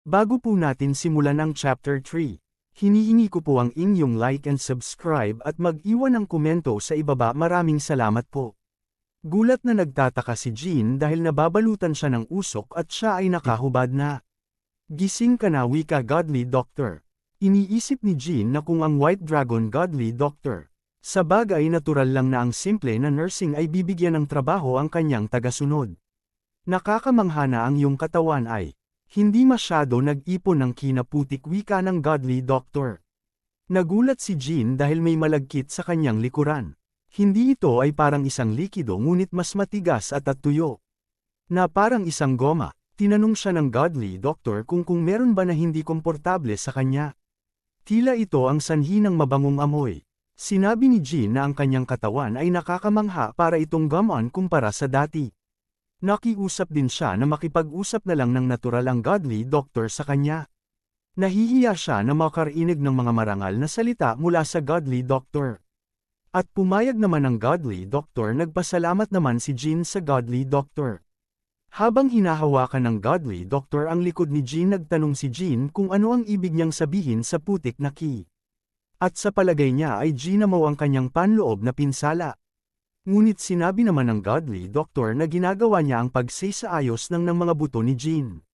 Bago po natin simulan ang Chapter 3, hinihingi ko po ang inyong like and subscribe at mag-iwan ng komento sa ibaba. Maraming salamat po. Gulat na nagtataka si Jean dahil nababalutan siya ng usok at siya ay nakahubad na. Gising ka na, wika Godly Doctor. Iniisip ni Jean na kung ang White Dragon Godly Doctor. Sa bagay natural lang na ang simple na nursing ay bibigyan ng trabaho ang kanyang tagasunod. Nakakamangha na ang iyong katawan ay hindi masyado nag-ipon ng kinaputik, wika ng Godly Doctor. Nagulat si Jean dahil may malagkit sa kanyang likuran. Hindi ito ay parang isang likido ngunit mas matigas at tuyo. Na parang isang goma. Tinanong siya ng Godly Doctor kung meron ba na hindi komportable sa kanya. Tila ito ang sanhi ng mabangong amoy. Sinabi ni Jean na ang kanyang katawan ay nakakamangha para itong gumon kumpara sa dati. Nakiusap din siya na makipag-usap na lang ng natural ang Godly Doctor sa kanya. Nahihiya siya na makarinig ng mga marangal na salita mula sa Godly Doctor. At pumayag naman ang Godly Doctor. Nagpasalamat naman si Jean sa Godly Doctor. Habang hinahawakan ng Godly Doctor ang likod ni Jean, nagtanong si Jean kung ano ang ibig niyang sabihin sa putik na key. At sa palagay niya ay ginamaw ang kanyang panloob na pinsala. Ngunit sinabi naman ng Godly Doctor na ginagawa niya ang pagsasaayos ng mga buto ni Jean.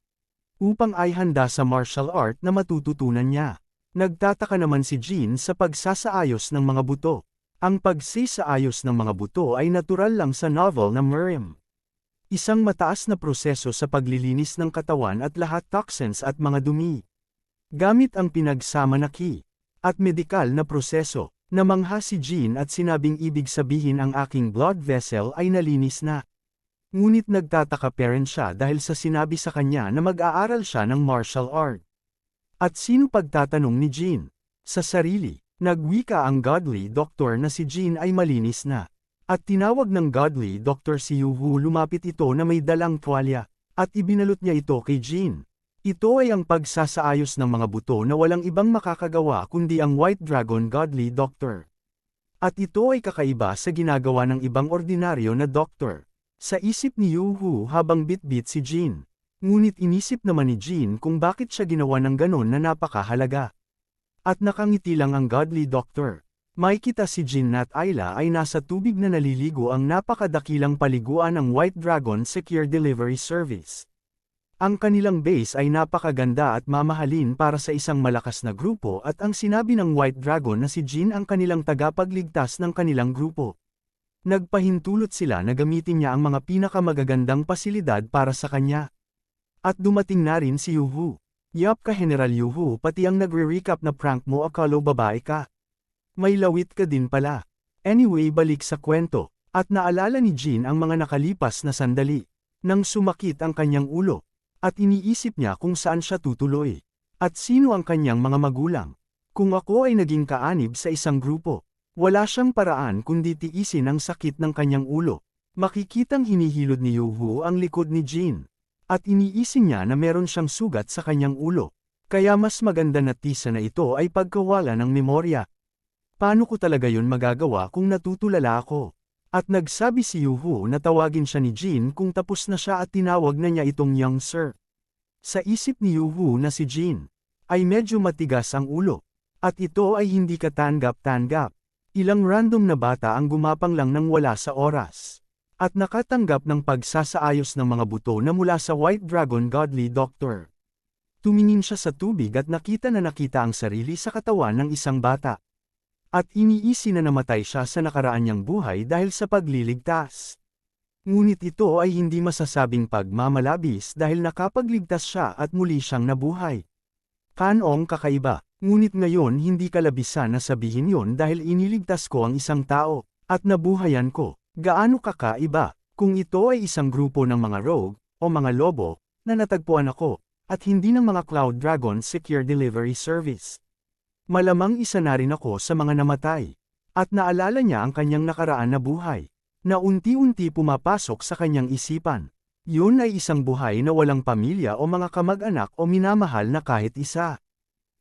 Upang ay handa sa martial art na matututunan niya. Nagtataka naman si Jean sa pagsasaayos ng mga buto. Ang pagsasaayos ng mga buto ay natural lang sa novel na Miriam. Isang mataas na proseso sa paglilinis ng katawan at lahat toxins at mga dumi. Gamit ang pinagsama na ki at medikal na proseso. Namangha si Jean at sinabing ibig sabihin ang aking blood vessel ay nalinis na. Ngunit nagtataka pa rin siya dahil sa sinabi sa kanya na mag-aaral siya ng martial art. At sino, pagtatanong ni Jean? Sa sarili. Nagwika ang Godly Doctor na si Jean ay malinis na. At tinawag ng Godly Doctor si Yuhu. Lumapit ito na may dalang tuwalya. At ibinalot niya ito kay Jean. Ito ay ang pagsasaayos ng mga buto na walang ibang makakagawa kundi ang White Dragon Godly Doctor. At ito ay kakaiba sa ginagawa ng ibang ordinaryo na doktor. Sa isip ni Yuhu habang bitbit si Jean. Ngunit inisip naman ni Jean kung bakit siya ginawa ng ganon na napakahalaga. At nakangiti lang ang Godly Doctor. Makikita si Jean at Ayla ay nasa tubig na naliligo ang napakadakilang paliguan ng White Dragon Secure Delivery Service. Ang kanilang base ay napakaganda at mamahalin para sa isang malakas na grupo at ang sinabi ng White Dragon na si Jean ang kanilang tagapagligtas ng kanilang grupo. Nagpahintulot sila na gamitin niya ang mga pinakamagagandang pasilidad para sa kanya. At dumating na rin si Yuhu. Yup ka General Yuhu, pati ang nagre-recap na prank mo akala babae ka. May lawit ka din pala. Anyway, balik sa kwento. At naalala ni Jean ang mga nakalipas na sandali. Nang sumakit ang kanyang ulo. At iniisip niya kung saan siya tutuloy. At sino ang kanyang mga magulang. Kung ako ay naging kaanib sa isang grupo, wala siyang paraan kundi tiisin ang sakit ng kanyang ulo. Makikitang hinihilod ni Yuhu ang likod ni Jean. At iniisip niya na meron siyang sugat sa kanyang ulo. Kaya mas maganda na tisa na ito ay pagkawala ng memorya. Paano ko talaga yun magagawa kung natutulala ako? At nagsabi si Yuhu na tawagin siya ni Jean kung tapos na siya at tinawag na niya itong young sir. Sa isip ni Yuhu na si Jean ay medyo matigas ang ulo. At ito ay hindi katanggap-tanggap. Ilang random na bata ang gumapang lang nang wala sa oras. At nakatanggap ng pagsasaayos ng mga buto na mula sa White Dragon Godly Doctor. Tumingin siya sa tubig at nakita ang sarili sa katawan ng isang bata. At iniisi na namatay siya sa nakaraan niyang buhay dahil sa pagliligtas. Ngunit ito ay hindi masasabing pagmamalabis dahil nakapagligtas siya at muli siyang nabuhay. Kanong kakaiba, ngunit ngayon hindi kalabisan na sabihin yon dahil iniligtas ko ang isang tao, at nabuhayan ko. Gaano kakaiba, kung ito ay isang grupo ng mga rogue, o mga lobo, na natagpuan ako, at hindi ng mga Cloud Dragon Secure Delivery Service. Malamang isa na rin ako sa mga namatay. At naalala niya ang kanyang nakaraan na buhay, na unti-unti pumapasok sa kanyang isipan. Yun ay isang buhay na walang pamilya o mga kamag-anak o minamahal na kahit isa.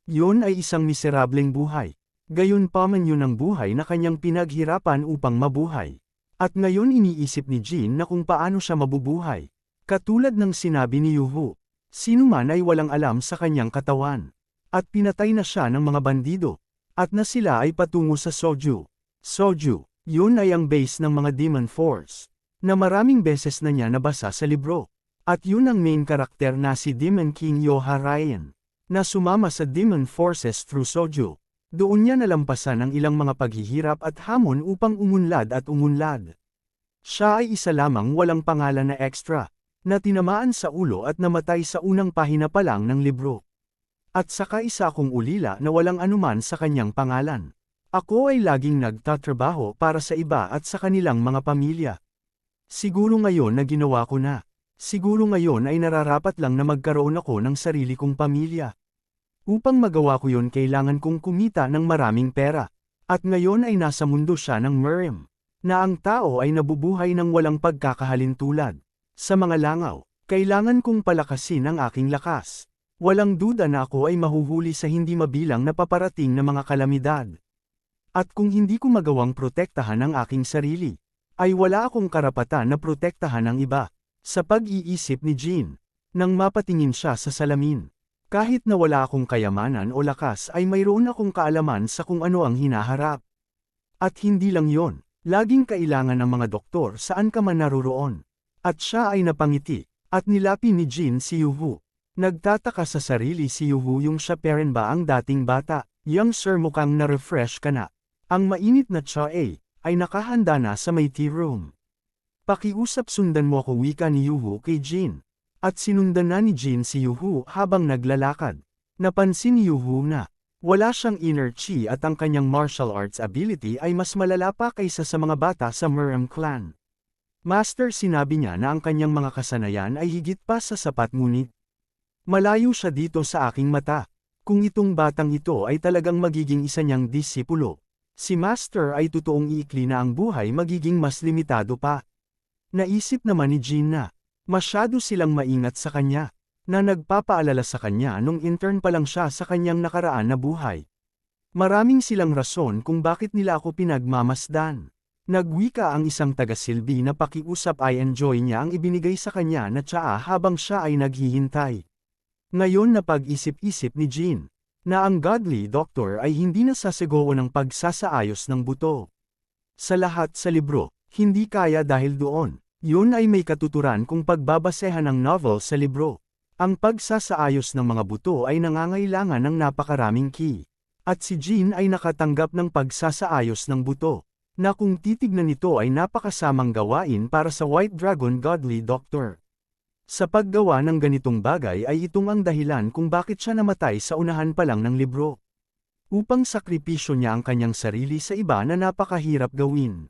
Yun ay isang miserableng buhay. Gayunpaman yun ang buhay na kanyang pinaghirapan upang mabuhay. At ngayon iniisip ni Jean na kung paano siya mabubuhay. Katulad ng sinabi ni Yuhu. Sino man ay walang alam sa kanyang katawan. At pinatay na siya ng mga bandido. At na sila ay patungo sa Soju. Soju, yun ay ang base ng mga Demon Force. Na maraming beses na niya nabasa sa libro. At yun ang main karakter na si Demon King Yoha Ryan. Na sumama sa Demon Forces through Soju. Doon niya nalampasan ang ilang mga paghihirap at hamon upang umunlad at umunlad. Siya ay isa lamang walang pangalan na extra. Na tinamaan sa ulo at namatay sa unang pahina pa lang ng libro. At saka isa akong ulila na walang anuman sa kanyang pangalan. Ako ay laging nagtatrabaho para sa iba at sa kanilang mga pamilya. Siguro ngayon na ginawa ko na. Siguro ngayon ay nararapat lang na magkaroon ako ng sarili kong pamilya. Upang magawa ko yun kailangan kong kumita ng maraming pera. At ngayon ay nasa mundo siya ng Mirim. Na ang tao ay nabubuhay ng walang pagkakahalintulad. Sa mga langaw, kailangan kong palakasin ang aking lakas. Walang duda na ako ay mahuhuli sa hindi mabilang na paparating na mga kalamidad. At kung hindi ko magawang protektahan ang aking sarili, ay wala akong karapatan na protektahan ang iba. Sa pag-iisip ni Jean, nang mapatingin siya sa salamin. Kahit na wala akong kayamanan o lakas ay mayroon akong kaalaman sa kung ano ang hinaharap. At hindi lang yon, laging kailangan ng mga doktor saan ka man naruroon. At siya ay napangiti, at nilapi ni Jean si Yuhu. Nagtataka sa sarili si Yuhu yung siya parent ba ang dating bata. Young sir mukhang na-refresh ka na. Ang mainit na cha ay nakahanda na sa may tea room. Pakiusap sundan mo ako wika ni Yuhu kay Jean. At sinundan na ni Jean si Yuhu habang naglalakad. Napansin ni Yuhu na wala siyang inner chi at ang kanyang martial arts ability ay mas malala pa kaysa sa mga bata sa Mirim clan. Master, sinabi niya na ang kanyang mga kasanayan ay higit pa sa sapat ngunit malayo siya dito sa aking mata. Kung itong batang ito ay talagang magiging isa niyang disipulo, si Master ay totoong iikli na ang buhay magiging mas limitado pa. Naisip naman ni Jean na masyado silang maingat sa kanya, na nagpapaalala sa kanya nung intern pa lang siya sa kanyang nakaraan na buhay. Maraming silang rason kung bakit nila ako pinagmamasdan. Nagwika ang isang tagasilbi na pakiusap ay enjoy niya ang ibinigay sa kanya na tsaa habang siya ay naghihintay. Ngayon na pag-isip-isip ni Jean, na ang godly doctor ay hindi nasasigaw ng pagsasaayos ng buto. Sa lahat sa libro, hindi kaya dahil doon, yun ay may katuturan kung pagbabasehan ng novel sa libro. Ang pagsasaayos ng mga buto ay nangangailangan ng napakaraming ki. At si Jean ay nakatanggap ng pagsasaayos ng buto. Na kung titignan nito ay napakasamang gawain para sa White Dragon Godly Doctor. Sa paggawa ng ganitong bagay ay itong ang dahilan kung bakit siya namatay sa unahan pa lang ng libro. Upang sakripisyo niya ang kanyang sarili sa iba na napakahirap gawin.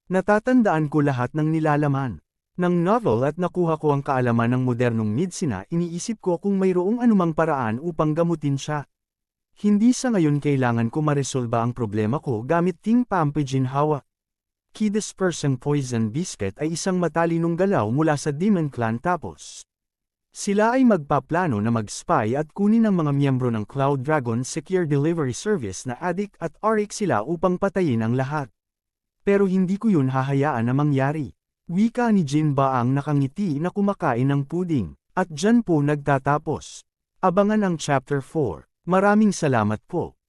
Natatandaan ko lahat ng nilalaman ng novel at nakuha ko ang kaalaman ng modernong medsina. Iniisip ko kung mayroong anumang paraan upang gamutin siya. Hindi sa ngayon kailangan ko maresolba ang problema ko gamit Ting Pampijinhawa. Kidispersing Poison Biscuit ay isang matalinong galaw mula sa Demon Clan tapos sila ay magpaplano na mag-spy at kunin ang mga miyembro ng Cloud Dragon Secure Delivery Service na Adik at Arik sila upang patayin ang lahat. Pero hindi ko yun hahayaan na mangyari. Wika ni Jin Baang nakangiti na kumakain ng puding, at dyan po nagtatapos. Abangan ang Chapter 4. Maraming salamat po.